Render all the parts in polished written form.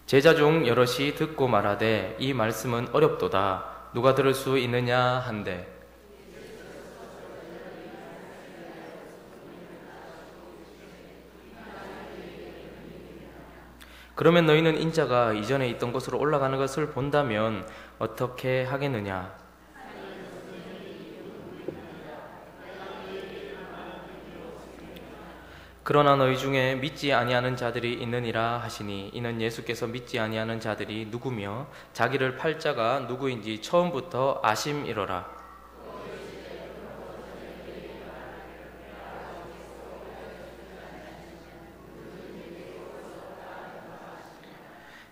제자 중 여럿이 듣고 말하되 이 말씀은 어렵도다. 누가 들을 수 있느냐 한데, 그러면 너희는 인자가 이전에 있던 곳으로 올라가는 것을 본다면 어떻게 하겠느냐? 그러나 너희 중에 믿지 아니하는 자들이 있느니라 하시니, 이는 예수께서 믿지 아니하는 자들이 누구며 자기를 팔 자가 누구인지 처음부터 아심이로라.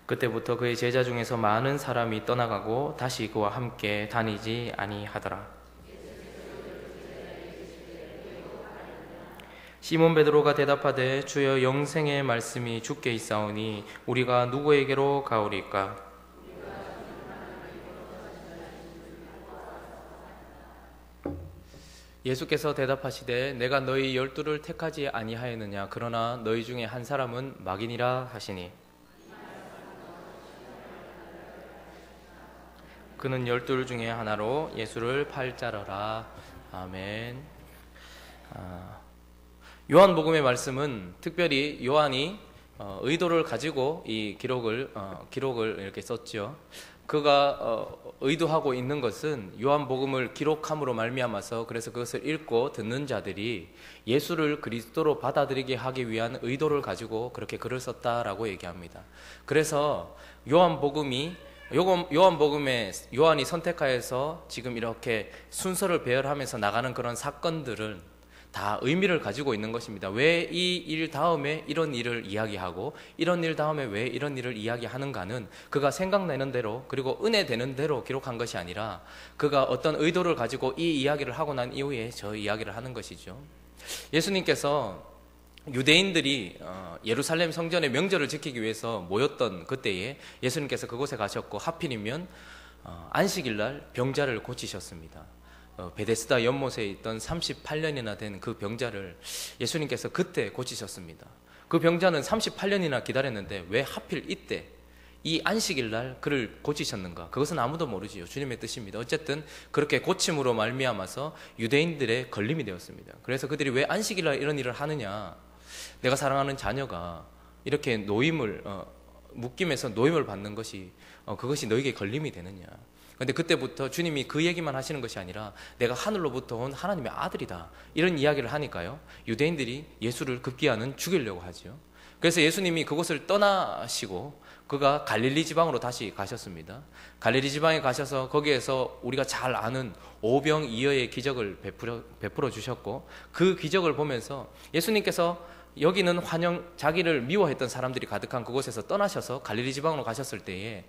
그때부터 그의 제자 중에서 많은 사람이 떠나가고 다시 그와 함께 다니지 아니하더라. 시몬 베드로가 대답하되 주여, 영생의 말씀이 주께 있사오니 우리가 누구에게로 가오리까? 예수께서 대답하시되 내가 너희 12를 택하지 아니하였느냐? 그러나 너희 중에 한 사람은 마귀니라 하시니, 그는 12 중에 하나로 예수를 팔 자더라. 아멘. 요한복음의 말씀은 특별히 요한이 의도를 가지고 이 기록을 이렇게 썼죠. 그가 의도하고 있는 것은 요한복음을 기록함으로 말미암아서, 그래서 그것을 읽고 듣는 자들이 예수를 그리스도로 받아들이게 하기 위한 의도를 가지고 그렇게 글을 썼다라고 얘기합니다. 그래서 요한복음에 요한이 선택하여서 지금 이렇게 순서를 배열하면서 나가는 그런 사건들은 다 의미를 가지고 있는 것입니다. 왜 이 일 다음에 이런 일을 이야기하고 이런 일 다음에 왜 이런 일을 이야기하는가는 그가 생각내는 대로, 그리고 은혜되는 대로 기록한 것이 아니라 그가 어떤 의도를 가지고 이 이야기를 하고 난 이후에 저 이야기를 하는 것이죠. 예수님께서 유대인들이 예루살렘 성전의 명절을 지키기 위해서 모였던 그때에 예수님께서 그곳에 가셨고, 하필이면 안식일날 병자를 고치셨습니다. 베데스다 연못에 있던 38년이나 된 그 병자를 예수님께서 그때 고치셨습니다. 그 병자는 38년이나 기다렸는데 왜 하필 이때 이 안식일날 그를 고치셨는가? 그것은 아무도 모르지요. 주님의 뜻입니다. 어쨌든 그렇게 고침으로 말미암아서 유대인들의 걸림이 되었습니다. 그래서 그들이 왜 안식일날 이런 일을 하느냐? 내가 사랑하는 자녀가 이렇게 묶임에서 노임을 받는 것이 그것이 너에게 걸림이 되느냐? 그런데 그때부터 주님이 그 얘기만 하시는 것이 아니라 내가 하늘로부터 온 하나님의 아들이다, 이런 이야기를 하니까요, 유대인들이 예수를 급기야는 죽이려고 하죠. 그래서 예수님이 그곳을 떠나시고 그가 갈릴리 지방으로 다시 가셨습니다. 갈릴리 지방에 가셔서 거기에서 우리가 잘 아는 오병이어의 기적을 베풀어 주셨고, 그 기적을 보면서 예수님께서 여기는 자기를 미워했던 사람들이 가득한 그곳에서 떠나셔서 갈릴리 지방으로 가셨을 때에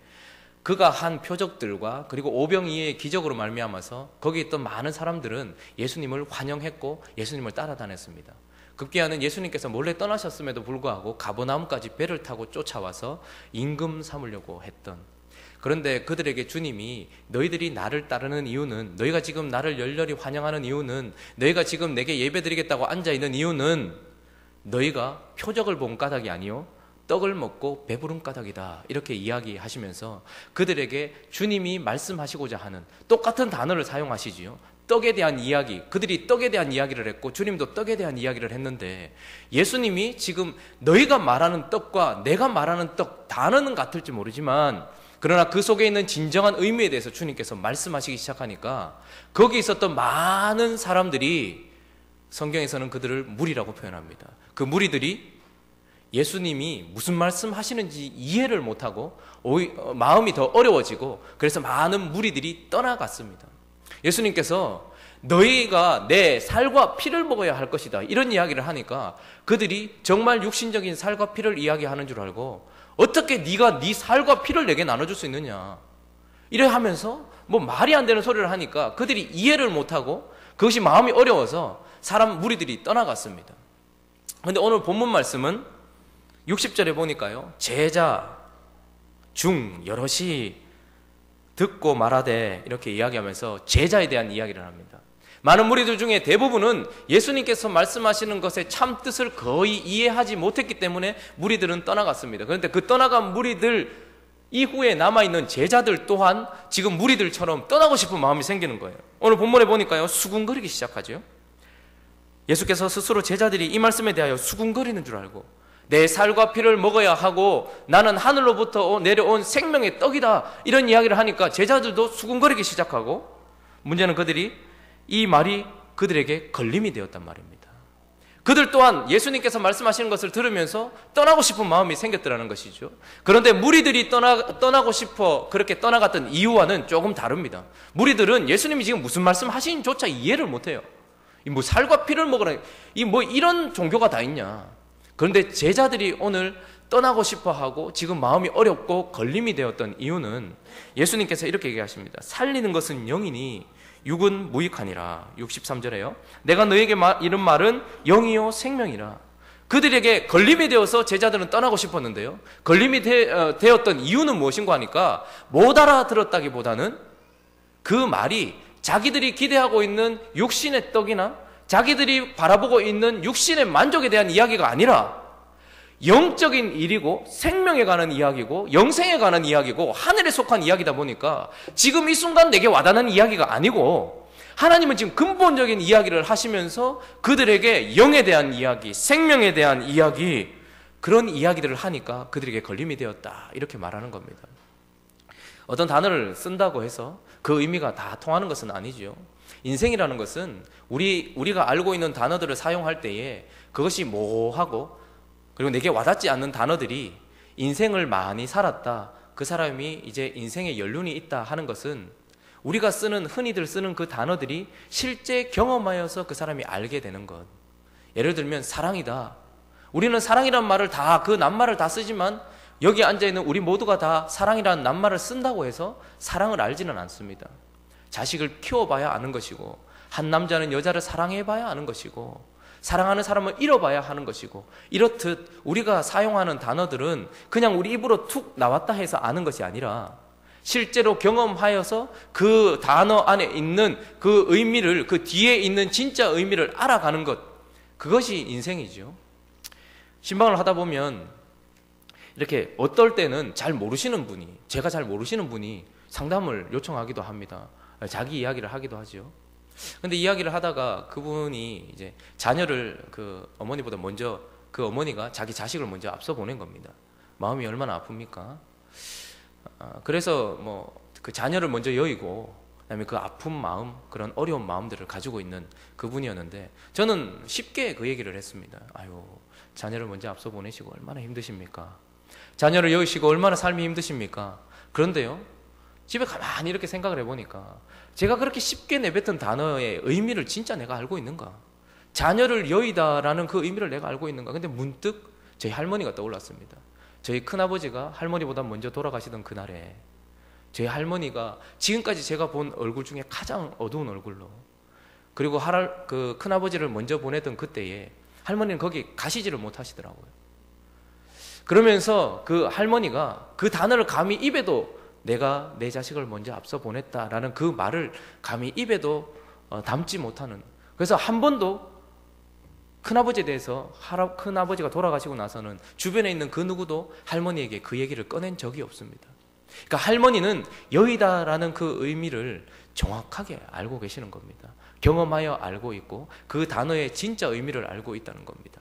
그가 한 표적들과 그리고 오병이어의 기적으로 말미암아서 거기 있던 많은 사람들은 예수님을 환영했고 예수님을 따라다녔습니다. 급기야는 예수님께서 몰래 떠나셨음에도 불구하고 가버나움까지 배를 타고 쫓아와서 임금 삼으려고 했던, 그런데 그들에게 주님이 너희들이 나를 따르는 이유는, 너희가 지금 나를 열렬히 환영하는 이유는, 너희가 지금 내게 예배드리겠다고 앉아있는 이유는 너희가 표적을 본 까닭이 아니요 떡을 먹고 배부른 까닭이다, 이렇게 이야기하시면서 그들에게 주님이 말씀하시고자 하는 똑같은 단어를 사용하시지요. 떡에 대한 이야기, 그들이 떡에 대한 이야기를 했고 주님도 떡에 대한 이야기를 했는데, 예수님이 지금 너희가 말하는 떡과 내가 말하는 떡, 단어는 같을지 모르지만 그러나 그 속에 있는 진정한 의미에 대해서 주님께서 말씀하시기 시작하니까 거기 있었던 많은 사람들이, 성경에서는 그들을 무리라고 표현합니다. 그 무리들이 예수님이 무슨 말씀 하시는지 이해를 못하고 마음이 더 어려워지고, 그래서 많은 무리들이 떠나갔습니다. 예수님께서 너희가 내 살과 피를 먹어야 할 것이다, 이런 이야기를 하니까 그들이 정말 육신적인 살과 피를 이야기하는 줄 알고, 어떻게 네가 네 살과 피를 내게 나눠줄 수 있느냐, 이래 하면서 말이 안 되는 소리를 하니까 그들이 이해를 못하고 그것이 마음이 어려워서 무리들이 떠나갔습니다. 그런데 오늘 본문 말씀은 60절에 보니까요, 제자 중 여럿이 듣고 말하되 이렇게 이야기하면서 제자에 대한 이야기를 합니다. 많은 무리들 중에 대부분은 예수님께서 말씀하시는 것의 참 뜻을 거의 이해하지 못했기 때문에 무리들은 떠나갔습니다. 그런데 그 떠나간 무리들 이후에 남아있는 제자들 또한 지금 무리들처럼 떠나고 싶은 마음이 생기는 거예요. 오늘 본문에 보니까요, 수군거리기 시작하죠. 예수께서 스스로 제자들이 이 말씀에 대하여 수군거리는 줄 알고 내 살과 피를 먹어야 하고 나는 하늘로부터 내려온 생명의 떡이다, 이런 이야기를 하니까 제자들도 수군거리기 시작하고, 문제는 그들이 이 말이 그들에게 걸림이 되었단 말입니다. 그들 또한 예수님께서 말씀하시는 것을 들으면서 떠나고 싶은 마음이 생겼더라는 것이죠. 그런데 무리들이 떠나고 싶어 그렇게 떠나갔던 이유와는 조금 다릅니다. 무리들은 예수님이 지금 무슨 말씀하시는조차 이해를 못해요. 뭐 살과 피를 먹으라, 뭐 이런 종교가 다 있냐. 그런데 제자들이 오늘 떠나고 싶어하고 지금 마음이 어렵고 걸림이 되었던 이유는 예수님께서 이렇게 얘기하십니다. 살리는 것은 영이니 육은 무익하니라. 63절에요. 내가 너에게 이른 말은 영이요 생명이라. 그들에게 걸림이 되어서 제자들은 떠나고 싶었는데요, 걸림이 되었던 이유는 무엇인가 하니까 못 알아들었다기보다는 그 말이 자기들이 기대하고 있는 육신의 떡이나 자기들이 바라보고 있는 육신의 만족에 대한 이야기가 아니라 영적인 일이고 생명에 관한 이야기고 영생에 관한 이야기고 하늘에 속한 이야기다 보니까 지금 이 순간 내게 와닿는 이야기가 아니고, 하나님은 지금 근본적인 이야기를 하시면서 그들에게 영에 대한 이야기, 생명에 대한 이야기, 그런 이야기들을 하니까 그들에게 걸림이 되었다, 이렇게 말하는 겁니다. 어떤 단어를 쓴다고 해서 그 의미가 다 통하는 것은 아니죠. 인생이라는 것은 우리가 알고 있는 단어들을 사용할 때에 그것이 모호하고 그리고 내게 와닿지 않는 단어들이 인생을 많이 살았다, 그 사람이 이제 인생에 연륜이 있다 하는 것은 우리가 흔히들 쓰는 그 단어들이 실제 경험하여서 그 사람이 알게 되는 것. 예를 들면 사랑이다. 우리는 사랑이란 말을 다, 그 낱말을 다 쓰지만 여기 앉아있는 우리 모두가 다 사랑이라는 낱말을 쓴다고 해서 사랑을 알지는 않습니다. 자식을 키워봐야 아는 것이고, 한 남자는 여자를 사랑해봐야 아는 것이고, 사랑하는 사람을 잃어봐야 하는 것이고, 이렇듯 우리가 사용하는 단어들은 그냥 우리 입으로 툭 나왔다 해서 아는 것이 아니라 실제로 경험하여서 그 단어 안에 있는 그 의미를, 그 뒤에 있는 진짜 의미를 알아가는 것, 그것이 인생이죠. 신방을 하다 보면 이렇게 어떨 때는 잘 모르시는 분이, 제가 잘 모르시는 분이 상담을 요청하기도 합니다. 자기 이야기를 하기도 하죠. 근데 이야기를 하다가 그분이 이제 자녀를 그 어머니보다 먼저, 그 어머니가 자기 자식을 먼저 앞서 보낸 겁니다. 마음이 얼마나 아픕니까? 그래서 뭐 그 자녀를 먼저 여의고 그다음에 그 아픈 마음, 그런 어려운 마음들을 가지고 있는 그분이었는데, 저는 쉽게 그 얘기를 했습니다. 아유, 자녀를 먼저 앞서 보내시고 얼마나 힘드십니까? 자녀를 여의시고 얼마나 삶이 힘드십니까? 그런데요, 집에 가만히 이렇게 생각을 해보니까 제가 그렇게 쉽게 내뱉은 단어의 의미를 진짜 내가 알고 있는가? 자녀를 여의다라는 그 의미를 내가 알고 있는가? 근데 문득 저희 할머니가 떠올랐습니다. 저희 큰아버지가 할머니보다 먼저 돌아가시던 그날에 저희 할머니가 지금까지 제가 본 얼굴 중에 가장 어두운 얼굴로, 그리고 그 큰아버지를 먼저 보내던 그때에 할머니는 거기 가시지를 못하시더라고요. 그러면서 그 할머니가 그 단어를 감히 입에도, 내가 내 자식을 먼저 앞서 보냈다라는 그 말을 감히 입에도 담지 못하는, 그래서 한 번도 큰아버지에 대해서, 큰아버지가 돌아가시고 나서는 주변에 있는 그 누구도 할머니에게 그 얘기를 꺼낸 적이 없습니다. 그러니까 할머니는 여의다라는 그 의미를 정확하게 알고 계시는 겁니다. 경험하여 알고 있고 그 단어의 진짜 의미를 알고 있다는 겁니다.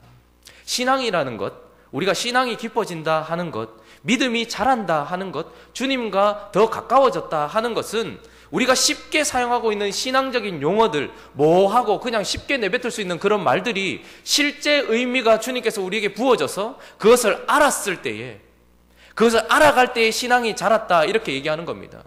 신앙이라는 것, 우리가 신앙이 깊어진다 하는 것, 믿음이 자란다 하는 것, 주님과 더 가까워졌다 하는 것은 우리가 쉽게 사용하고 있는 신앙적인 용어들, 모호하고 그냥 쉽게 내뱉을 수 있는 그런 말들이 실제 의미가 주님께서 우리에게 부어져서 그것을 알았을 때에, 그것을 알아갈 때에 신앙이 자랐다, 이렇게 얘기하는 겁니다.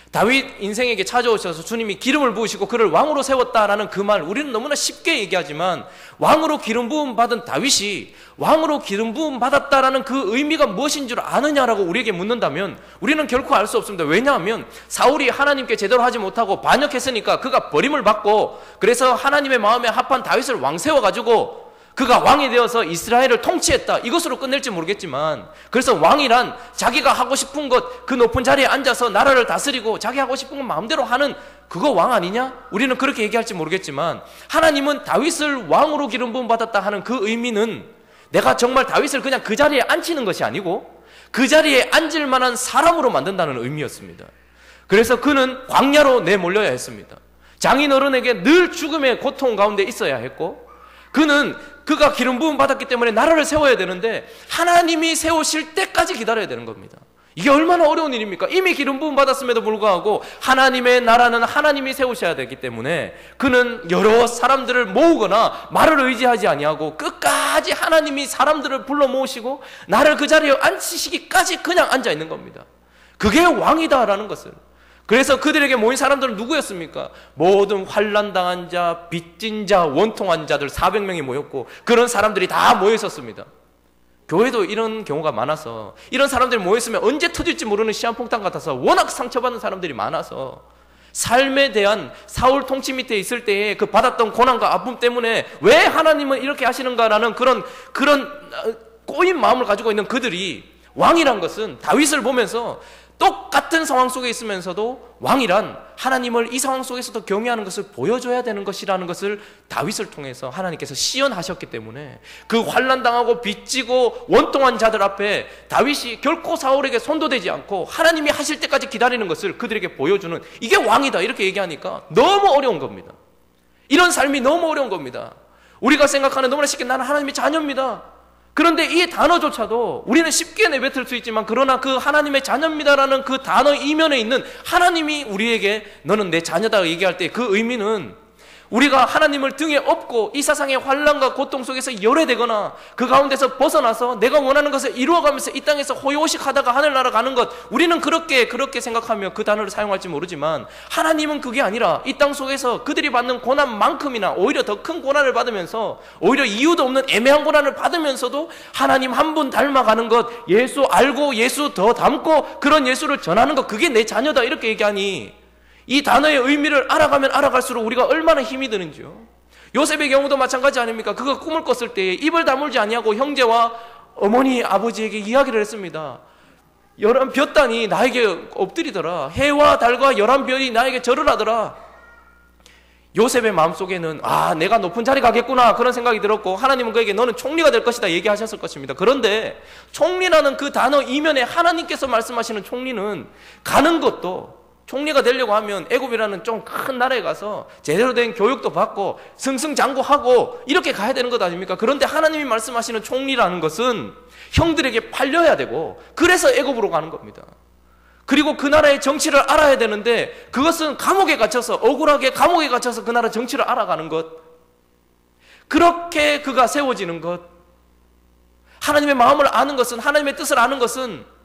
다윗 인생에게 찾아오셔서 주님이 기름을 부으시고 그를 왕으로 세웠다라는 그 말, 우리는 너무나 쉽게 얘기하지만 왕으로 기름 부음 받은 다윗이 왕으로 기름 부음 받았다라는 그 의미가 무엇인 줄 아느냐라고 우리에게 묻는다면 우리는 결코 알 수 없습니다. 왜냐하면 사울이 하나님께 제대로 하지 못하고 반역했으니까 그가 버림을 받고, 그래서 하나님의 마음에 합한 다윗을 왕 세워가지고 그가 왕이 되어서 이스라엘을 통치했다, 이것으로 끝낼지 모르겠지만, 그래서 왕이란 자기가 하고 싶은 것, 그 높은 자리에 앉아서 나라를 다스리고 자기 하고 싶은 것 마음대로 하는 그거 왕 아니냐? 우리는 그렇게 얘기할지 모르겠지만, 하나님은 다윗을 왕으로 기름 부음 받았다 하는 그 의미는 내가 정말 다윗을 그냥 그 자리에 앉히는 것이 아니고 그 자리에 앉을 만한 사람으로 만든다는 의미였습니다. 그래서 그는 광야로 내몰려야 했습니다. 장인어른에게 늘 죽음의 고통 가운데 있어야 했고, 그가 기름 부음 받았기 때문에 나라를 세워야 되는데 하나님이 세우실 때까지 기다려야 되는 겁니다. 이게 얼마나 어려운 일입니까? 이미 기름 부음 받았음에도 불구하고 하나님의 나라는 하나님이 세우셔야 되기 때문에 그는 여러 사람들을 모으거나 말을 의지하지 아니하고 끝까지 하나님이 사람들을 불러 모으시고 나를 그 자리에 앉히시기까지 그냥 앉아 있는 겁니다. 그게 왕이다라는 것을. 그래서 그들에게 모인 사람들은 누구였습니까? 모든 환난당한 자, 빚진 자, 원통한 자들 400명이 모였고 그런 사람들이 다 모여 있었습니다. 교회도 이런 경우가 많아서, 이런 사람들이 모였으면 언제 터질지 모르는 시한폭탄 같아서 워낙 상처받는 사람들이 많아서 삶에 대한 사울 통치 밑에 있을 때에 그 받았던 고난과 아픔 때문에 왜 하나님은 이렇게 하시는가라는 그런 꼬인 마음을 가지고 있는 그들이, 왕이란 것은 다윗을 보면서 똑같은 상황 속에 있으면서도 왕이란 하나님을 이 상황 속에서도 경외하는 것을 보여줘야 되는 것이라는 것을 다윗을 통해서 하나님께서 시연하셨기 때문에 그 환난당하고 빚지고 원통한 자들 앞에 다윗이 결코 사울에게 손도대지 않고 하나님이 하실 때까지 기다리는 것을 그들에게 보여주는, 이게 왕이다 이렇게 얘기하니까 너무 어려운 겁니다. 이런 삶이 너무 어려운 겁니다. 우리가 생각하는 너무나 쉽게 나는 하나님의 자녀입니다. 그런데 이 단어조차도 우리는 쉽게 내뱉을 수 있지만, 그러나 그 하나님의 자녀입니다라는 그 단어 이면에 있는 하나님이 우리에게 너는 내 자녀다 얘기할 때 그 의미는 우리가 하나님을 등에 업고 이 세상의 환난과 고통 속에서 열애되거나 그 가운데서 벗어나서 내가 원하는 것을 이루어가면서 이 땅에서 호요식하다가 하늘나라 가는 것, 우리는 그렇게 생각하며 그 단어를 사용할지 모르지만, 하나님은 그게 아니라 이 땅 속에서 그들이 받는 고난만큼이나 오히려 더 큰 고난을 받으면서, 오히려 이유도 없는 애매한 고난을 받으면서도 하나님 한 분 닮아가는 것, 예수 알고 예수 더 닮고 그런 예수를 전하는 것, 그게 내 자녀다 이렇게 얘기하니, 이 단어의 의미를 알아가면 알아갈수록 우리가 얼마나 힘이 드는지요. 요셉의 경우도 마찬가지 아닙니까? 그가 꿈을 꿨을 때 입을 다물지 아니하고 형제와 어머니 아버지에게 이야기를 했습니다. 11볕단이 나에게 엎드리더라. 해와 달과 11별이 나에게 절을 하더라. 요셉의 마음속에는 내가 높은 자리 가겠구나 그런 생각이 들었고, 하나님은 그에게 너는 총리가 될 것이다 얘기하셨을 것입니다. 그런데 총리라는 그 단어 이면에 하나님께서 말씀하시는 총리는 가는 것도, 총리가 되려고 하면 애굽이라는 좀 큰 나라에 가서 제대로 된 교육도 받고 승승장구하고 이렇게 가야 되는 것 아닙니까? 그런데 하나님이 말씀하시는 총리라는 것은 형들에게 팔려야 되고, 그래서 애굽으로 가는 겁니다. 그리고 그 나라의 정치를 알아야 되는데 그것은 감옥에 갇혀서, 억울하게 감옥에 갇혀서 그 나라 정치를 알아가는 것, 그렇게 그가 세워지는 것, 하나님의 마음을 아는 것은, 하나님의 뜻을 아는 것은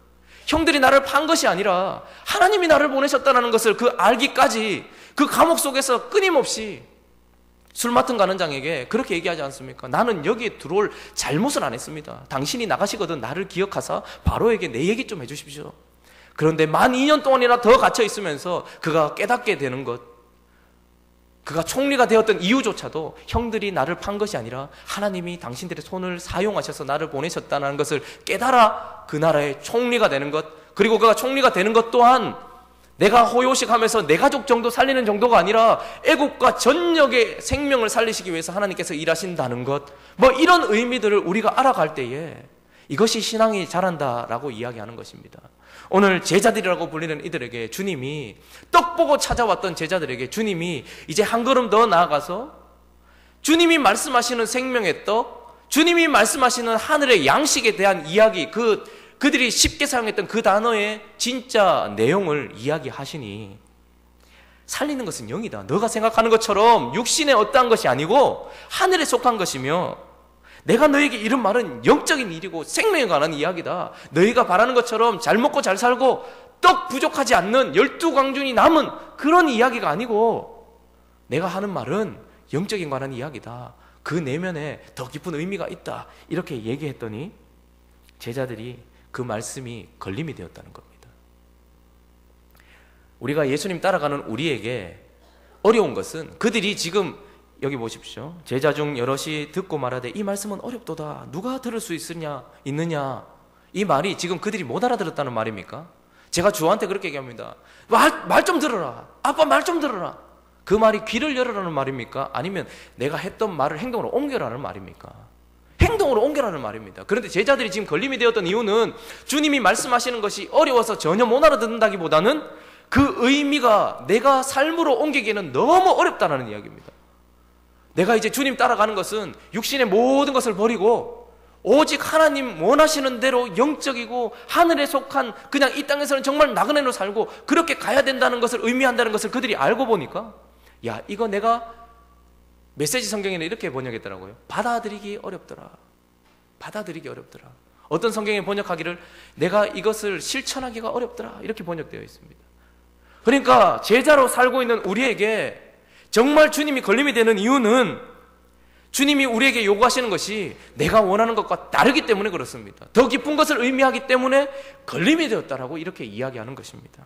형들이 나를 판 것이 아니라 하나님이 나를 보내셨다는 것을 그 알기까지 그 감옥 속에서 끊임없이 술 맡은 간원장에게 그렇게 얘기하지 않습니까? 나는 여기에 들어올 잘못은 안 했습니다. 당신이 나가시거든 나를 기억하사 바로에게 내 얘기 좀 해주십시오. 그런데 만 2년 동안이나 더 갇혀 있으면서 그가 깨닫게 되는 것, 그가 총리가 되었던 이유조차도 형들이 나를 판 것이 아니라 하나님이 당신들의 손을 사용하셔서 나를 보내셨다는 것을 깨달아 그 나라의 총리가 되는 것, 그리고 그가 총리가 되는 것 또한 내가 호요식하면서 내 가족 정도 살리는 정도가 아니라 애국과 전역의 생명을 살리시기 위해서 하나님께서 일하신다는 것, 이런 의미들을 우리가 알아갈 때에 이것이 신앙이 자란다라고 이야기하는 것입니다. 오늘 제자들이라고 불리는 이들에게 주님이, 떡 보고 찾아왔던 제자들에게 주님이 이제 한 걸음 더 나아가서 주님이 말씀하시는 생명의 떡, 주님이 말씀하시는 하늘의 양식에 대한 이야기, 그들이 쉽게 사용했던 그 단어의 진짜 내용을 이야기하시니, 살리는 것은 영이다. 너가 생각하는 것처럼 육신의 어떠한 것이 아니고 하늘에 속한 것이며, 내가 너에게 이런 말은 영적인 일이고 생명에 관한 이야기다. 너희가 바라는 것처럼 잘 먹고 잘 살고 떡 부족하지 않는 12광준이 남은 그런 이야기가 아니고, 내가 하는 말은 영적인 관한 이야기다. 그 내면에 더 깊은 의미가 있다. 이렇게 얘기했더니 제자들이 그 말씀이 걸림이 되었다는 겁니다. 우리가 예수님 따라가는 우리에게 어려운 것은, 그들이 지금 여기 보십시오. 제자 중 여럿이 듣고 말하되 이 말씀은 어렵도다. 누가 들을 수 있느냐. 이 말이 지금 그들이 못 알아들었다는 말입니까? 제가 주한테 그렇게 얘기합니다. 말 좀 들어라. 아빠 말 좀 들어라. 그 말이 귀를 열어라는 말입니까? 아니면 내가 했던 말을 행동으로 옮겨라는 말입니까? 행동으로 옮겨라는 말입니다. 그런데 제자들이 지금 걸림이 되었던 이유는 주님이 말씀하시는 것이 어려워서 전혀 못 알아듣는다기보다는 그 의미가 내가 삶으로 옮기기에는 너무 어렵다는 이야기입니다. 내가 이제 주님 따라가는 것은 육신의 모든 것을 버리고 오직 하나님 원하시는 대로 영적이고 하늘에 속한 그냥 이 땅에서는 정말 나그네로 살고 그렇게 가야 된다는 것을 의미한다는 것을 그들이 알고 보니까 야, 이거 내가 메시지 성경에는 이렇게 번역했더라고요. 받아들이기 어렵더라. 받아들이기 어렵더라. 어떤 성경에 번역하기를 내가 이것을 실천하기가 어렵더라. 이렇게 번역되어 있습니다. 그러니까 제자로 살고 있는 우리에게 정말 주님이 걸림이 되는 이유는 주님이 우리에게 요구하시는 것이 내가 원하는 것과 다르기 때문에 그렇습니다. 더 깊은 것을 의미하기 때문에 걸림이 되었다라고 이렇게 이야기하는 것입니다.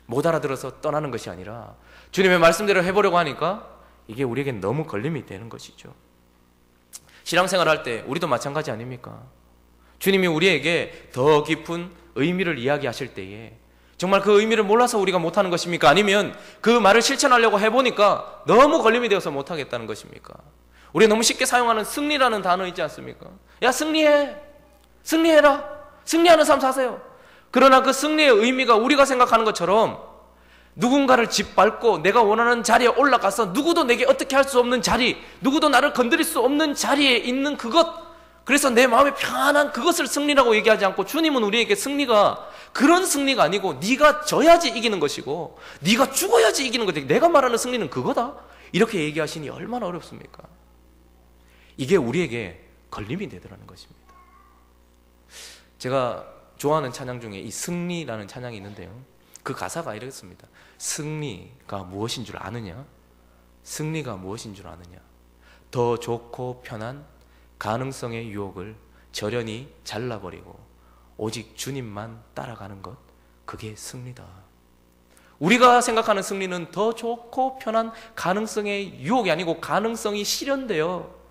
못 알아들어서 떠나는 것이 아니라 주님의 말씀대로 해보려고 하니까 이게 우리에게 너무 걸림이 되는 것이죠. 신앙생활할 때 우리도 마찬가지 아닙니까? 주님이 우리에게 더 깊은 의미를 이야기하실 때에 정말 그 의미를 몰라서 우리가 못하는 것입니까? 아니면 그 말을 실천하려고 해보니까 너무 걸림이 되어서 못하겠다는 것입니까? 우리가 너무 쉽게 사용하는 승리라는 단어 있지 않습니까? 야, 승리해! 승리해라! 승리하는 삶 사세요! 그러나 그 승리의 의미가 우리가 생각하는 것처럼 누군가를 짓밟고 내가 원하는 자리에 올라가서 누구도 내게 어떻게 할 수 없는 자리, 누구도 나를 건드릴 수 없는 자리에 있는 그것, 그래서 내 마음이 편안한 그것을 승리라고 얘기하지 않고 주님은 우리에게 승리가 그런 승리가 아니고 네가 져야지 이기는 것이고 네가 죽어야지 이기는 것이고 내가 말하는 승리는 그거다 이렇게 얘기하시니 얼마나 어렵습니까? 이게 우리에게 걸림이 되더라는 것입니다. 제가 좋아하는 찬양 중에 이 승리라는 찬양이 있는데요, 그 가사가 이렇습니다. 승리가 무엇인 줄 아느냐? 승리가 무엇인 줄 아느냐? 더 좋고 편한 가능성의 유혹을 저련히 잘라버리고 오직 주님만 따라가는 것, 그게 승리다. 우리가 생각하는 승리는 더 좋고 편한 가능성의 유혹이 아니고 가능성이 실현되어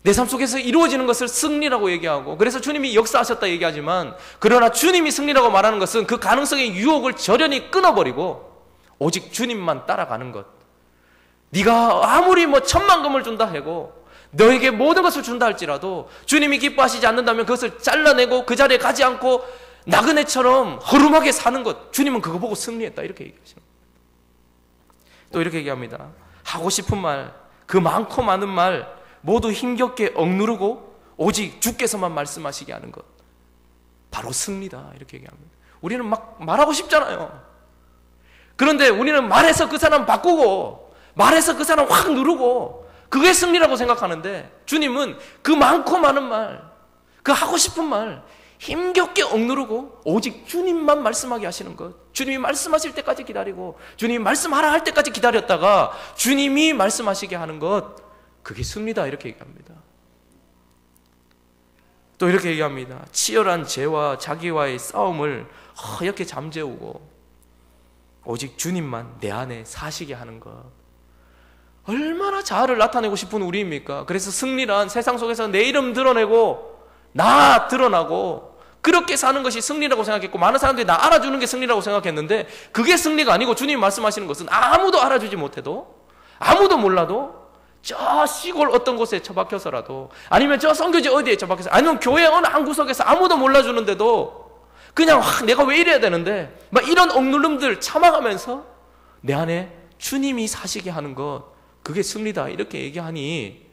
내 삶 속에서 이루어지는 것을 승리라고 얘기하고, 그래서 주님이 역사하셨다 얘기하지만, 그러나 주님이 승리라고 말하는 것은 그 가능성의 유혹을 저련히 끊어버리고 오직 주님만 따라가는 것. 네가 아무리 뭐 천만금을 준다 해고 너에게 모든 것을 준다 할지라도 주님이 기뻐하시지 않는다면 그것을 잘라내고 그 자리에 가지 않고 나그네처럼 허름하게 사는 것, 주님은 그거 보고 승리했다 이렇게 얘기하시는 거예요. 또 이렇게 얘기합니다. 하고 싶은 말, 그 많고 많은 말 모두 힘겹게 억누르고 오직 주께서만 말씀하시게 하는 것, 바로 승리다 이렇게 얘기합니다. 우리는 막 말하고 싶잖아요. 그런데 우리는 말해서 그 사람 바꾸고 말해서 그 사람 확 누르고 그게 승리라고 생각하는데, 주님은 그 많고 많은 말, 그 하고 싶은 말 힘겹게 억누르고 오직 주님만 말씀하게 하시는 것, 주님이 말씀하실 때까지 기다리고 주님이 말씀하라 할 때까지 기다렸다가 주님이 말씀하시게 하는 것, 그게 승리다 이렇게 얘기합니다. 또 이렇게 얘기합니다. 치열한 죄와 자기와의 싸움을 허옇게 잠재우고 오직 주님만 내 안에 사시게 하는 것, 얼마나 자아를 나타내고 싶은 우리입니까? 그래서 승리란 세상 속에서 내 이름 드러내고 나 드러나고 그렇게 사는 것이 승리라고 생각했고, 많은 사람들이 나 알아주는 게 승리라고 생각했는데 그게 승리가 아니고, 주님이 말씀하시는 것은 아무도 알아주지 못해도, 아무도 몰라도 저 시골 어떤 곳에 처박혀서라도, 아니면 저 선교지 어디에 처박혀서, 아니면 교회 어느 한 구석에서 아무도 몰라주는데도 그냥 내가 왜 이래야 되는데 막 이런 억누름들 참아가면서 내 안에 주님이 사시게 하는 것, 그게 승리다 이렇게 얘기하니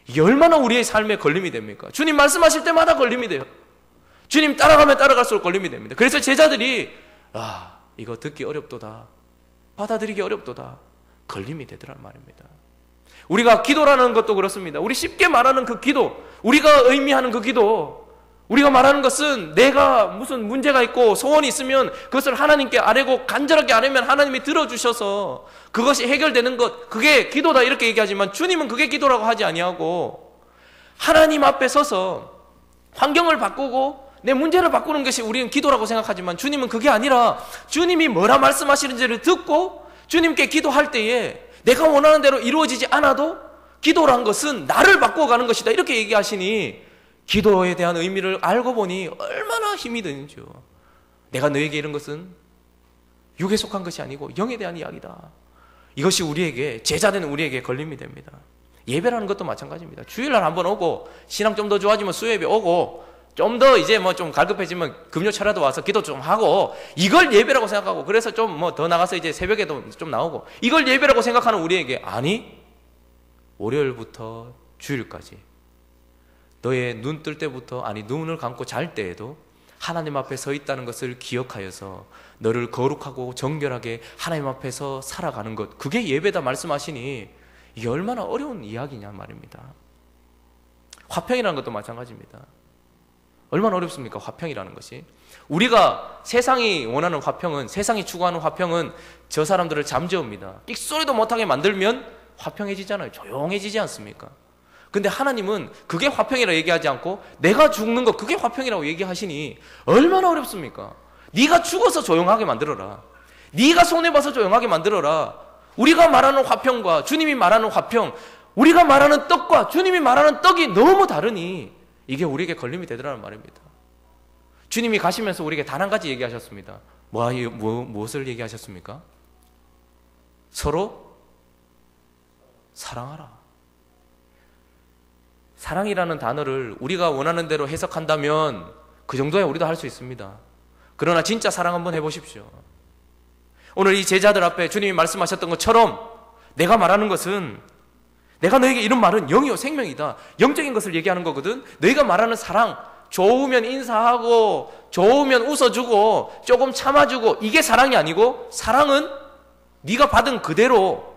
이게 얼마나 우리의 삶에 걸림이 됩니까? 주님 말씀하실 때마다 걸림이 돼요. 주님 따라가면 따라갈수록 걸림이 됩니다. 그래서 제자들이 이거 듣기 어렵도다, 받아들이기 어렵도다, 걸림이 되더란 말입니다. 우리가 기도라는 것도 그렇습니다. 우리 쉽게 말하는 그 기도, 우리가 의미하는 그 기도, 우리가 말하는 것은 내가 무슨 문제가 있고 소원이 있으면 그것을 하나님께 아뢰고 간절하게 아뢰면 하나님이 들어주셔서 그것이 해결되는 것, 그게 기도다 이렇게 얘기하지만, 주님은 그게 기도라고 하지 아니하고 하나님 앞에 서서 환경을 바꾸고 내 문제를 바꾸는 것이 우리는 기도라고 생각하지만, 주님은 그게 아니라 주님이 뭐라 말씀하시는지를 듣고 주님께 기도할 때에 내가 원하는 대로 이루어지지 않아도 기도란 것은 나를 바꿔가는 것이다 이렇게 얘기하시니 기도에 대한 의미를 알고 보니 얼마나 힘이 드는지요. 내가 너에게 이런 것은 육에 속한 것이 아니고 영에 대한 이야기다. 이것이 우리에게, 제자된 우리에게 걸림이 됩니다. 예배라는 것도 마찬가지입니다. 주일날 한번 오고 신앙 좀 더 좋아지면 수요예배 오고 좀 더 이제 뭐 좀 갈급해지면 금요철에도 와서 기도 좀 하고 이걸 예배라고 생각하고 그래서 좀 뭐 더 나가서 이제 새벽에도 좀 나오고 이걸 예배라고 생각하는 우리에게 아니 월요일부터 주일까지 너의 눈 뜰 때부터 아니 눈을 감고 잘 때에도 하나님 앞에 서 있다는 것을 기억하여서 너를 거룩하고 정결하게 하나님 앞에서 살아가는 것 그게 예배다 말씀하시니 이게 얼마나 어려운 이야기냐 말입니다. 화평이라는 것도 마찬가지입니다. 얼마나 어렵습니까? 화평이라는 것이. 우리가 세상이 원하는 화평은, 세상이 추구하는 화평은 저 사람들을 잠재웁니다. 삑소리도 못하게 만들면 화평해지잖아요. 조용해지지 않습니까? 근데 하나님은 그게 화평이라고 얘기하지 않고 내가 죽는 것 그게 화평이라고 얘기하시니 얼마나 어렵습니까? 네가 죽어서 조용하게 만들어라. 네가 손해봐서 조용하게 만들어라. 우리가 말하는 화평과 주님이 말하는 화평, 우리가 말하는 떡과 주님이 말하는 떡이 너무 다르니 이게 우리에게 걸림이 되더라는 말입니다. 주님이 가시면서 우리에게 단 한 가지 얘기하셨습니다. 무엇을 얘기하셨습니까? 서로 사랑하라. 사랑이라는 단어를 우리가 원하는 대로 해석한다면 그 정도야 우리도 할 수 있습니다. 그러나 진짜 사랑 한번 해보십시오. 오늘 이 제자들 앞에 주님이 말씀하셨던 것처럼 내가 말하는 것은 내가 너에게 이런 말은 영이요 생명이다. 영적인 것을 얘기하는 거거든. 너희가 말하는 사랑, 좋으면 인사하고 좋으면 웃어주고 조금 참아주고 이게 사랑이 아니고 사랑은 네가 받은 그대로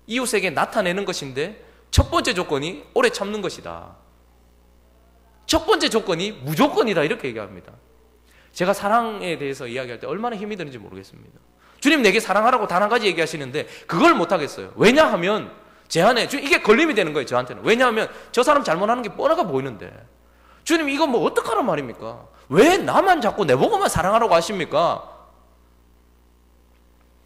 이웃에게 나타내는 것인데 첫 번째 조건이 오래 참는 것이다. 첫 번째 조건이 무조건이다 이렇게 얘기합니다. 제가 사랑에 대해서 이야기할 때 얼마나 힘이 드는지 모르겠습니다. 주님 내게 사랑하라고 단 한 가지 얘기하시는데 그걸 못하겠어요. 왜냐하면 제 안에 이게 걸림이 되는 거예요. 저한테는. 왜냐하면 저 사람 잘못하는 게 뻔하게 보이는데 주님 이거 뭐 어떡하란 말입니까? 왜 나만 자꾸 내보고만 사랑하라고 하십니까?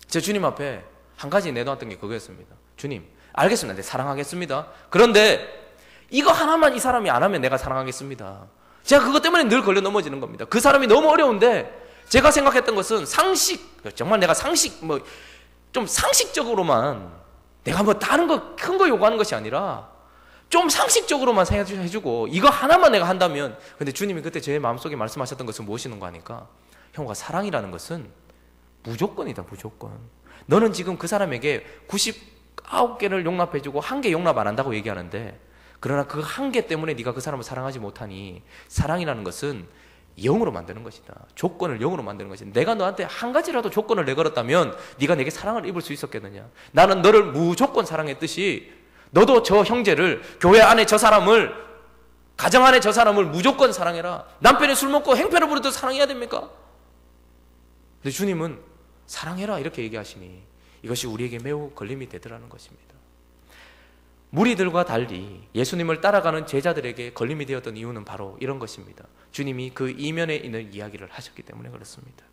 제 주님 앞에 한 가지 내놓았던 게 그거였습니다. 주님 알겠습니다. 네, 사랑하겠습니다. 그런데 이거 하나만 이 사람이 안 하면 내가 사랑하겠습니다. 제가 그것 때문에 늘 걸려 넘어지는 겁니다. 그 사람이 너무 어려운데 제가 생각했던 것은 상식, 정말 내가 상식, 좀 상식적으로만 내가 뭐 다른 거, 큰 거 요구하는 것이 아니라 좀 상식적으로만 해주고 이거 하나만 내가 한다면 근데 주님이 그때 제 마음속에 말씀하셨던 것은 무엇이는가 하니까 형과 사랑이라는 것은 무조건이다. 무조건. 너는 지금 그 사람에게 99개를 용납해주고 1개 용납 안 한다고 얘기하는데 그러나 그 1개 때문에 네가 그 사람을 사랑하지 못하니 사랑이라는 것은 0으로 만드는 것이다. 조건을 0으로 만드는 것이다. 내가 너한테 한 가지라도 조건을 내걸었다면 네가 내게 사랑을 입을 수 있었겠느냐. 나는 너를 무조건 사랑했듯이 너도 저 형제를, 교회 안에 저 사람을, 가정 안에 저 사람을 무조건 사랑해라. 남편이 술 먹고 행패를 부려도 사랑해야 됩니까? 근데 주님은 사랑해라 이렇게 얘기하시니 이것이 우리에게 매우 걸림이 되더라는 것입니다. 무리들과 달리 예수님을 따라가는 제자들에게 걸림이 되었던 이유는 바로 이런 것입니다. 주님이 그 이면에 있는 이야기를 하셨기 때문에 그렇습니다.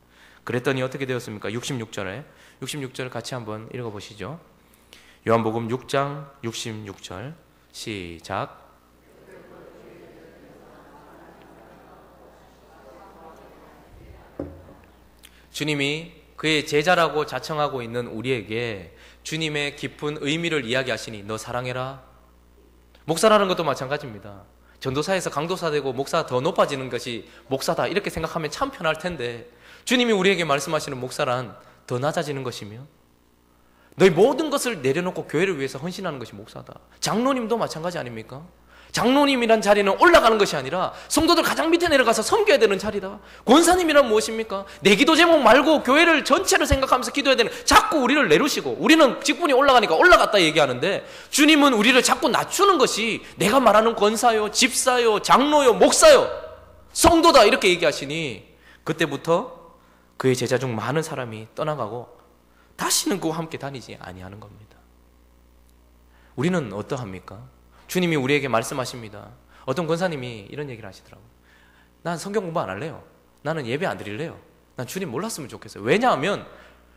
그랬더니 어떻게 되었습니까? 66절 같이 한번 읽어보시죠. 요한복음 6장 66절 시작. 주님이 그의 제자라고 자청하고 있는 우리에게 주님의 깊은 의미를 이야기하시니 너 사랑해라. 목사라는 것도 마찬가지입니다. 전도사에서 강도사 되고 목사 더 높아지는 것이 목사다 이렇게 생각하면 참 편할 텐데 주님이 우리에게 말씀하시는 목사란 더 낮아지는 것이며 너희 모든 것을 내려놓고 교회를 위해서 헌신하는 것이 목사다. 장로님도 마찬가지 아닙니까? 장로님이란 자리는 올라가는 것이 아니라 성도들 가장 밑에 내려가서 섬겨야 되는 자리다. 권사님이란 무엇입니까? 내 기도 제목 말고 교회를 전체를 생각하면서 기도해야 되는, 자꾸 우리를 내려시고 우리는 직분이 올라가니까 올라갔다 얘기하는데 주님은 우리를 자꾸 낮추는 것이 내가 말하는 권사요, 집사요, 장로요, 목사요, 성도다 이렇게 얘기하시니 그때부터 그의 제자 중 많은 사람이 떠나가고 다시는 그와 함께 다니지 아니하는 겁니다. 우리는 어떠합니까? 주님이 우리에게 말씀하십니다. 어떤 권사님이 이런 얘기를 하시더라고요. 난 성경 공부 안 할래요. 나는 예배 안 드릴래요. 난 주님 몰랐으면 좋겠어요. 왜냐하면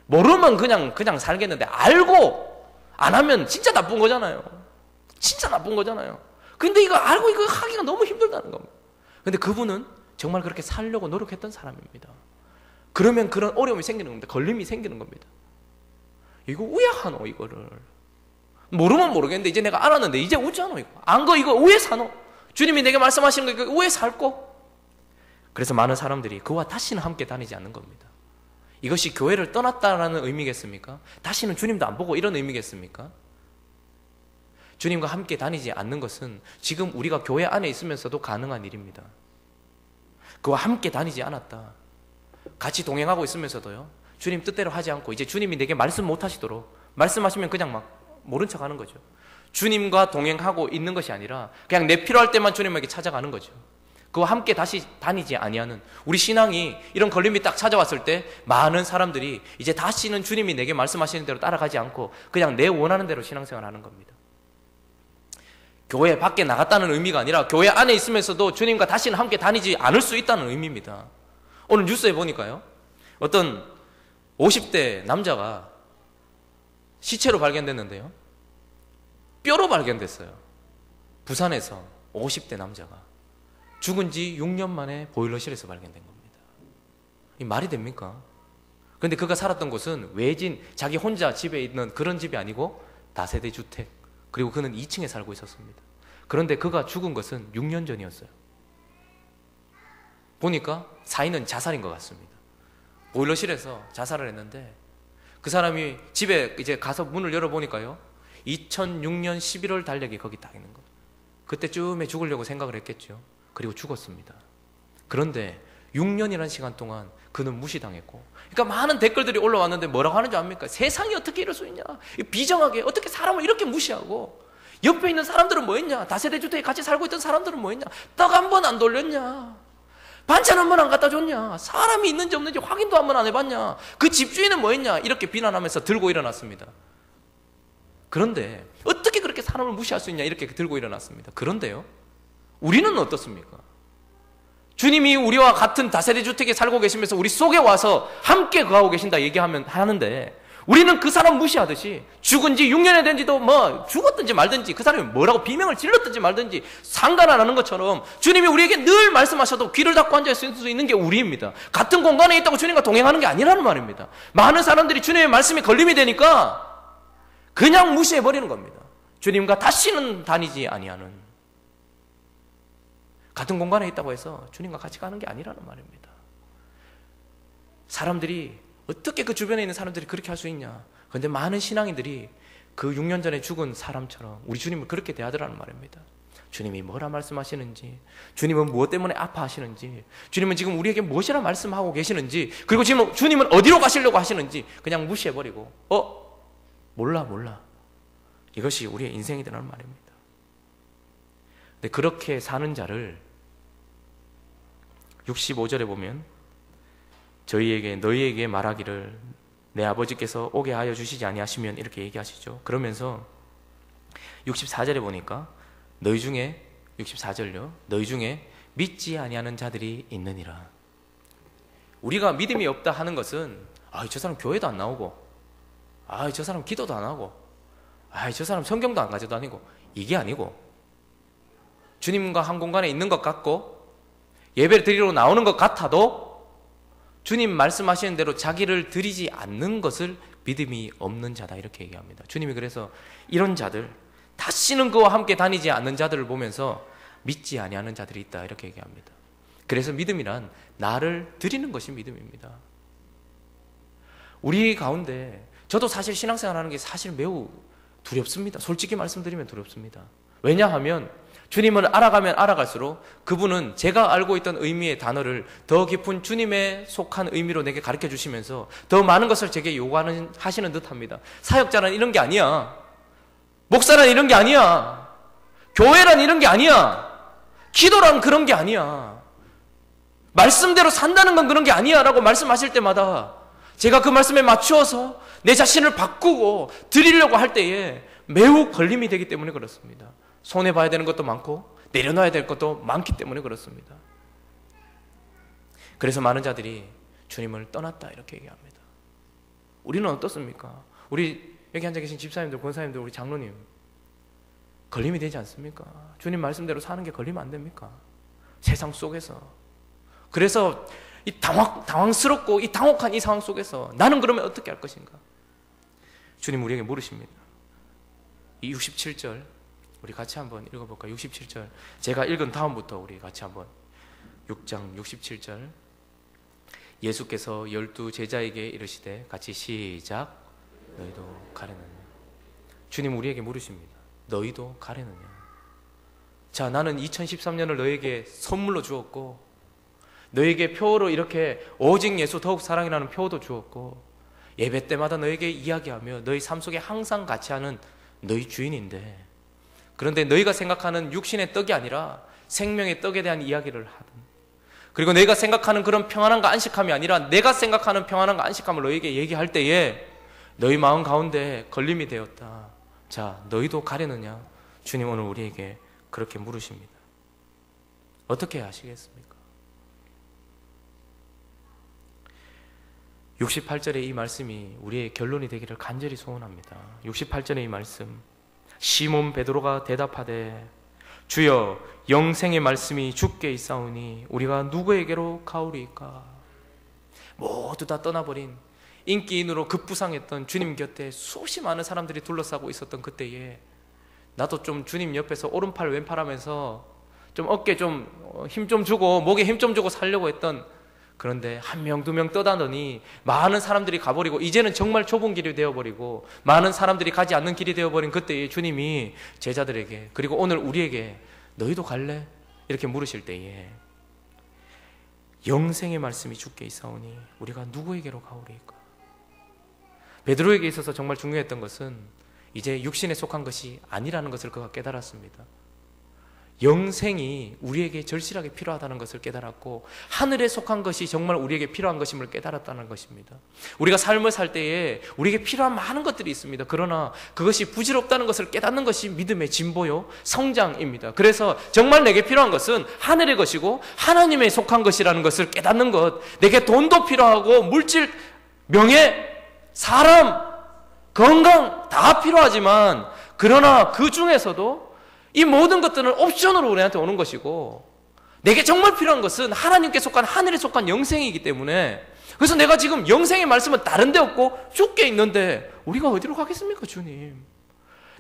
모르면 그냥 살겠는데 알고 안 하면 진짜 나쁜 거잖아요. 진짜 나쁜 거잖아요. 근데 이거 알고 이거 하기가 너무 힘들다는 겁니다. 근데 그분은 정말 그렇게 살려고 노력했던 사람입니다. 그러면 그런 어려움이 생기는 겁니다. 걸림이 생기는 겁니다. 이거 왜 하노 이거를. 모르면 모르겠는데 이제 내가 알았는데 이제 어쩌노 이거. 안 거 이거 왜 사노. 주님이 내게 말씀하시는 거 이거 왜 살고. 그래서 많은 사람들이 그와 다시는 함께 다니지 않는 겁니다. 이것이 교회를 떠났다라는 의미겠습니까? 다시는 주님도 안 보고 이런 의미겠습니까? 주님과 함께 다니지 않는 것은 지금 우리가 교회 안에 있으면서도 가능한 일입니다. 그와 함께 다니지 않았다. 같이 동행하고 있으면서도요, 주님 뜻대로 하지 않고 이제 주님이 내게 말씀 못 하시도록, 말씀하시면 그냥 막 모른 척 하는 거죠. 주님과 동행하고 있는 것이 아니라 그냥 내 필요할 때만 주님에게 찾아가는 거죠. 그와 함께 다시 다니지 아니하는 우리 신앙이 이런 걸림이 딱 찾아왔을 때 많은 사람들이 이제 다시는 주님이 내게 말씀하시는 대로 따라가지 않고 그냥 내 원하는 대로 신앙생활을 하는 겁니다. 교회 밖에 나갔다는 의미가 아니라 교회 안에 있으면서도 주님과 다시는 함께 다니지 않을 수 있다는 의미입니다. 오늘 뉴스에 보니까요, 어떤 50대 남자가 시체로 발견됐는데요, 뼈로 발견됐어요. 부산에서 50대 남자가 죽은 지 6년 만에 보일러실에서 발견된 겁니다. 이 말이 됩니까? 그런데 그가 살았던 곳은 외진, 자기 혼자 집에 있는 그런 집이 아니고 다세대 주택, 그리고 그는 2층에 살고 있었습니다. 그런데 그가 죽은 것은 6년 전이었어요. 보니까 사인은 자살인 것 같습니다. 보일러실에서 자살을 했는데 그 사람이 집에 이제 가서 문을 열어보니까요, 2006년 11월 달력이 거기 딱 있는 거예요. 그때쯤에 죽으려고 생각을 했겠죠. 그리고 죽었습니다. 그런데 6년이라는 시간 동안 그는 무시당했고, 그러니까 많은 댓글들이 올라왔는데 뭐라고 하는 줄 압니까? 세상이 어떻게 이럴 수 있냐, 비정하게 어떻게 사람을 이렇게 무시하고, 옆에 있는 사람들은 뭐 했냐, 다세대 주택에 같이 살고 있던 사람들은 뭐 했냐, 떡 한 번 안 돌렸냐, 반찬 한 번 안 갖다 줬냐, 사람이 있는지 없는지 확인도 한 번 안 해봤냐, 그 집주인은 뭐 했냐, 이렇게 비난하면서 들고 일어났습니다. 그런데 어떻게 그렇게 사람을 무시할 수 있냐, 이렇게 들고 일어났습니다. 그런데요, 우리는 어떻습니까? 주님이 우리와 같은 다세대 주택에 살고 계시면서 우리 속에 와서 함께 거하고 계신다 하는데 우리는 그 사람 무시하듯이 죽은 지 6년이 된 지도 뭐 죽었든지 말든지 그 사람이 뭐라고 비명을 질렀든지 말든지 상관 안 하는 것처럼 주님이 우리에게 늘 말씀하셔도 귀를 닫고 앉아있을 수 있는 게 우리입니다. 같은 공간에 있다고 주님과 동행하는 게 아니라는 말입니다. 많은 사람들이 주님의 말씀에 걸림이 되니까 그냥 무시해버리는 겁니다. 주님과 다시는 다니지 아니하는, 같은 공간에 있다고 해서 주님과 같이 가는 게 아니라는 말입니다. 사람들이 어떻게 그 주변에 있는 사람들이 그렇게 할 수 있냐. 그런데 많은 신앙인들이 그 6년 전에 죽은 사람처럼 우리 주님을 그렇게 대하더라는 말입니다. 주님이 뭐라 말씀하시는지, 주님은 무엇 때문에 아파하시는지, 주님은 지금 우리에게 무엇이라 말씀하고 계시는지, 그리고 지금 주님은 어디로 가시려고 하시는지 그냥 무시해버리고 몰라 이것이 우리의 인생이라는 말입니다. 근데 그렇게 사는 자를 65절에 보면 너희에게 말하기를 내 아버지께서 오게 하여 주시지 아니하시면 이렇게 얘기하시죠. 그러면서 64절에 보니까 너희 중에, 64절요, 너희 중에 믿지 아니하는 자들이 있느니라. 우리가 믿음이 없다 하는 것은 저 사람 교회도 안 나오고, 저 사람 기도도 안 하고, 저 사람 성경도 안 가져다니고, 이게 아니고 주님과 한 공간에 있는 것 같고 예배를 드리러 나오는 것 같아도 주님 말씀하시는 대로 자기를 드리지 않는 것을 믿음이 없는 자다, 이렇게 얘기합니다. 주님이 그래서 이런 자들, 다시는 그와 함께 다니지 않는 자들을 보면서 믿지 아니하는 자들이 있다, 이렇게 얘기합니다. 그래서 믿음이란 나를 드리는 것이 믿음입니다. 우리 가운데 저도 사실 신앙생활 하는 게 사실 매우 두렵습니다. 솔직히 말씀드리면 두렵습니다. 왜냐하면 주님을 알아가면 알아갈수록 그분은 제가 알고 있던 의미의 단어를 더 깊은 주님에 속한 의미로 내게 가르쳐 주시면서 더 많은 것을 제게 요구하시는 듯합니다. 사역자란 이런 게 아니야, 목사란 이런 게 아니야, 교회란 이런 게 아니야, 기도란 그런 게 아니야, 말씀대로 산다는 건 그런 게 아니야 라고 말씀하실 때마다 제가 그 말씀에 맞추어서 내 자신을 바꾸고 드리려고 할 때에 매우 걸림이 되기 때문에 그렇습니다. 손해봐야 되는 것도 많고 내려놔야 될 것도 많기 때문에 그렇습니다. 그래서 많은 자들이 주님을 떠났다, 이렇게 얘기합니다. 우리는 어떻습니까? 우리 여기 앉아 계신 집사님들, 권사님들, 우리 장로님, 걸림이 되지 않습니까? 주님 말씀대로 사는 게 걸리면 안 됩니까? 세상 속에서. 그래서 이 당황스럽고 이 당혹한 이 상황 속에서 나는 그러면 어떻게 할 것인가? 주님 우리에게 물으십니다. 이 67절 우리 같이 한번 읽어볼까요? 67절 제가 읽은 다음부터 우리 같이 한번 6장 67절 예수께서 12 제자에게 이르시되 같이 시작 너희도 가려느냐. 주님 우리에게 물으십니다. 너희도 가려느냐. 자, 나는 2013년을 너에게 선물로 주었고 너에게 표로 이렇게 오직 예수 더욱 사랑이라는 표도 주었고 예배 때마다 너에게 이야기하며 너희 삶 속에 항상 같이 하는 너희 주인인데, 그런데 너희가 생각하는 육신의 떡이 아니라 생명의 떡에 대한 이야기를 하든, 그리고 너희가 생각하는 그런 평안함과 안식함이 아니라 내가 생각하는 평안함과 안식함을 너희에게 얘기할 때에 너희 마음 가운데 걸림이 되었다. 자, 너희도 가려느냐? 주님 오늘 우리에게 그렇게 물으십니다. 어떻게 하시겠습니까? 68절의 이 말씀이 우리의 결론이 되기를 간절히 소원합니다. 68절의 이 말씀, 시몬 베드로가 대답하되 주여 영생의 말씀이 주께 있사오니 우리가 누구에게로 가오리이까? 모두 다 떠나버린 인기인으로 급부상했던 주님 곁에 수없이 많은 사람들이 둘러싸고 있었던 그때에 나도 좀 주님 옆에서 오른팔 왼팔 하면서 좀 어깨 좀 힘 좀 주고 목에 힘 좀 주고 살려고 했던, 그런데 한 명, 두 명 떠나더니 많은 사람들이 가버리고 이제는 정말 좁은 길이 되어버리고 많은 사람들이 가지 않는 길이 되어버린 그때에 주님이 제자들에게, 그리고 오늘 우리에게 너희도 갈래? 이렇게 물으실 때에 영생의 말씀이 주께 있사오니 우리가 누구에게로 가오리이까? 베드로에게 있어서 정말 중요했던 것은 이제 육신에 속한 것이 아니라는 것을 그가 깨달았습니다. 영생이 우리에게 절실하게 필요하다는 것을 깨달았고 하늘에 속한 것이 정말 우리에게 필요한 것임을 깨달았다는 것입니다. 우리가 삶을 살 때에 우리에게 필요한 많은 것들이 있습니다. 그러나 그것이 부질없다는 것을 깨닫는 것이 믿음의 진보요 성장입니다. 그래서 정말 내게 필요한 것은 하늘의 것이고 하나님에 속한 것이라는 것을 깨닫는 것. 내게 돈도 필요하고 물질, 명예, 사람, 건강 다 필요하지만 그러나 그 중에서도 이 모든 것들은 옵션으로 우리한테 오는 것이고 내게 정말 필요한 것은 하나님께 속한 하늘에 속한 영생이기 때문에, 그래서 내가 지금 영생의 말씀은 다른 데 없고 주께 있는데 우리가 어디로 가겠습니까? 주님,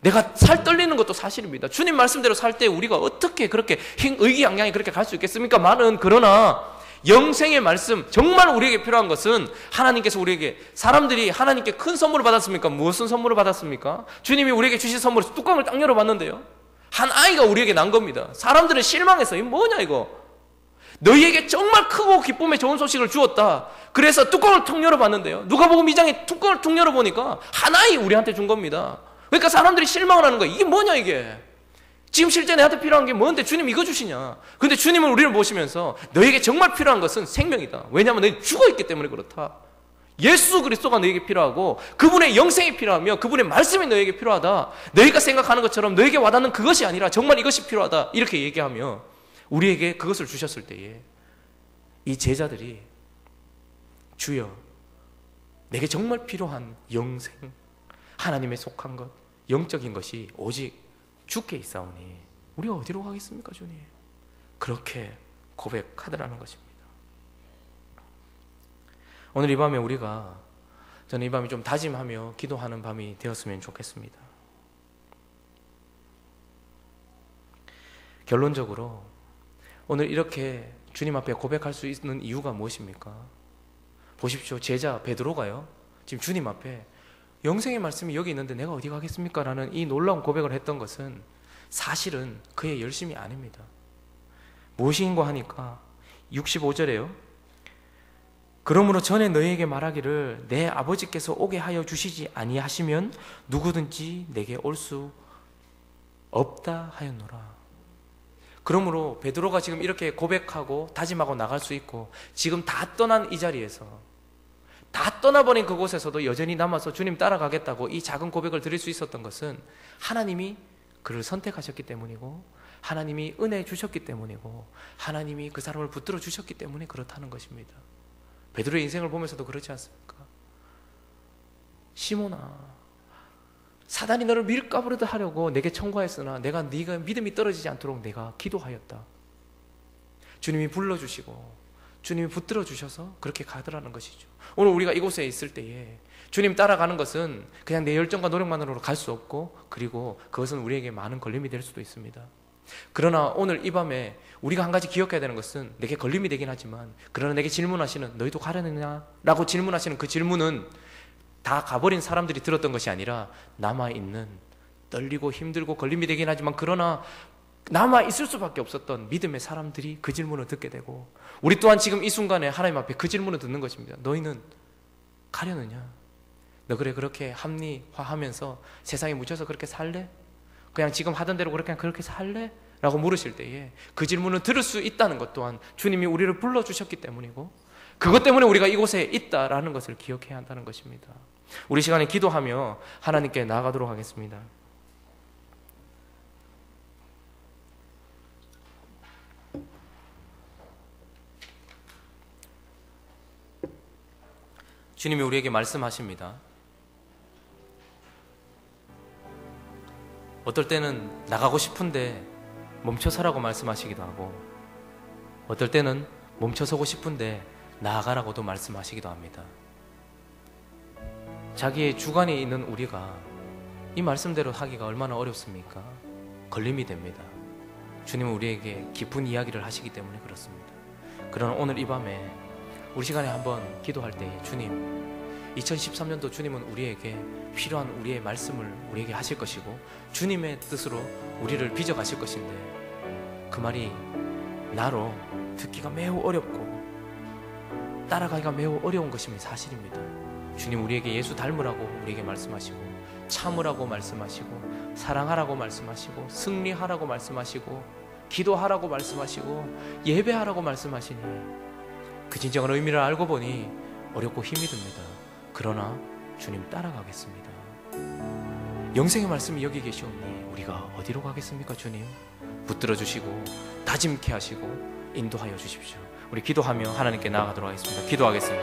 내가 살 떨리는 것도 사실입니다. 주님 말씀대로 살 때 우리가 어떻게 그렇게 의기양양히 그렇게 갈 수 있겠습니까? 많은, 그러나 영생의 말씀, 정말 우리에게 필요한 것은 하나님께서 우리에게, 사람들이 하나님께 큰 선물을 받았습니까? 무슨 선물을 받았습니까? 주님이 우리에게 주신 선물에서 뚜껑을 딱 열어봤는데요, 한 아이가 우리에게 난 겁니다. 사람들은 실망해서 이거 뭐냐 이거, 너희에게 정말 크고 기쁨의 좋은 소식을 주었다. 그래서 뚜껑을 툭 열어봤는데요, 누가복음 2장에 뚜껑을 툭 열어보니까 한 아이 우리한테 준 겁니다. 그러니까 사람들이 실망을 하는 거예요. 이게 뭐냐 이게, 지금 실제 내한테 필요한 게 뭔데 주님 이거 주시냐. 근데 주님은 우리를 보시면서 너에게 정말 필요한 것은 생명이다. 왜냐하면 너희 죽어있기 때문에 그렇다. 예수 그리스도가 너에게 필요하고 그분의 영생이 필요하며 그분의 말씀이 너에게 필요하다. 너희가 생각하는 것처럼 너에게 와닿는 그것이 아니라 정말 이것이 필요하다. 이렇게 얘기하며 우리에게 그것을 주셨을 때에 이 제자들이 주여 내게 정말 필요한 영생, 하나님에 속한 것, 영적인 것이 오직 주께 있사오니 우리가 어디로 가겠습니까 주님? 그렇게 고백하더라는 것입니다. 오늘 이 밤에 저는 이 밤이 좀 다짐하며 기도하는 밤이 되었으면 좋겠습니다. 결론적으로 오늘 이렇게 주님 앞에 고백할 수 있는 이유가 무엇입니까? 보십시오. 제자 베드로가요, 지금 주님 앞에 영생의 말씀이 여기 있는데 내가 어디 가겠습니까? 라는 이 놀라운 고백을 했던 것은 사실은 그의 열심이 아닙니다. 무엇인고 하니까 65절에요. 그러므로 전에 너희에게 말하기를 내 아버지께서 오게 하여 주시지 아니하시면 누구든지 내게 올 수 없다 하였노라. 그러므로 베드로가 지금 이렇게 고백하고 다짐하고 나갈 수 있고 지금 다 떠난 이 자리에서, 다 떠나버린 그곳에서도 여전히 남아서 주님 따라가겠다고 이 작은 고백을 드릴 수 있었던 것은 하나님이 그를 선택하셨기 때문이고 하나님이 은혜 주셨기 때문이고 하나님이 그 사람을 붙들어 주셨기 때문에 그렇다는 것입니다. 베드로의 인생을 보면서도 그렇지 않습니까? 시몬아, 사단이 너를 밀가부르듯 하려고 내게 청구하였으나 네가 믿음이 떨어지지 않도록 내가 기도하였다. 주님이 불러주시고 주님이 붙들어 주셔서 그렇게 가더라는 것이죠. 오늘 우리가 이곳에 있을 때에 주님 따라가는 것은 그냥 내 열정과 노력만으로 갈 수 없고, 그리고 그것은 우리에게 많은 걸림이 될 수도 있습니다. 그러나 오늘 이 밤에 우리가 한 가지 기억해야 되는 것은, 내게 걸림이 되긴 하지만, 그러나 내게 질문하시는, 너희도 가려느냐? 라고 질문하시는 그 질문은 다 가버린 사람들이 들었던 것이 아니라 남아있는, 떨리고 힘들고 걸림이 되긴 하지만 그러나 남아있을 수밖에 없었던 믿음의 사람들이 그 질문을 듣게 되고, 우리 또한 지금 이 순간에 하나님 앞에 그 질문을 듣는 것입니다. 너희는 가려느냐? 너 그렇게 합리화하면서 세상에 묻혀서 그렇게 살래? 그냥 지금 하던 대로 그렇게 살래? 라고 물으실 때에 그 질문을 들을 수 있다는 것 또한 주님이 우리를 불러주셨기 때문이고, 그것 때문에 우리가 이곳에 있다라는 것을 기억해야 한다는 것입니다. 우리 시간에 기도하며 하나님께 나아가도록 하겠습니다. 주님이 우리에게 말씀하십니다. 어떨 때는 나가고 싶은데 멈춰서라고 말씀하시기도 하고, 어떨 때는 멈춰서고 싶은데 나아가라고도 말씀하시기도 합니다. 자기의 주관에 있는 우리가 이 말씀대로 하기가 얼마나 어렵습니까? 걸림이 됩니다. 주님은 우리에게 깊은 이야기를 하시기 때문에 그렇습니다. 그러나 오늘 이 밤에 우리 시간에 한번 기도할 때에, 주님, 2013년도 주님은 우리에게 필요한 우리의 말씀을 우리에게 하실 것이고 주님의 뜻으로 우리를 빚어가실 것인데, 그 말이 나로 듣기가 매우 어렵고 따라가기가 매우 어려운 것임이 사실입니다. 주님, 우리에게 예수 닮으라고 우리에게 말씀하시고, 참으라고 말씀하시고, 사랑하라고 말씀하시고, 승리하라고 말씀하시고, 기도하라고 말씀하시고, 예배하라고 말씀하시니 그 진정한 의미를 알고 보니 어렵고 힘이 듭니다. 그러나 주님 따라가겠습니다. 영생의 말씀이 여기 계시오니 우리가 어디로 가겠습니까? 주님 붙들어 주시고 다짐케 하시고 인도하여 주십시오. 우리 기도하며 하나님께 나아가도록 하겠습니다. 기도하겠습니다.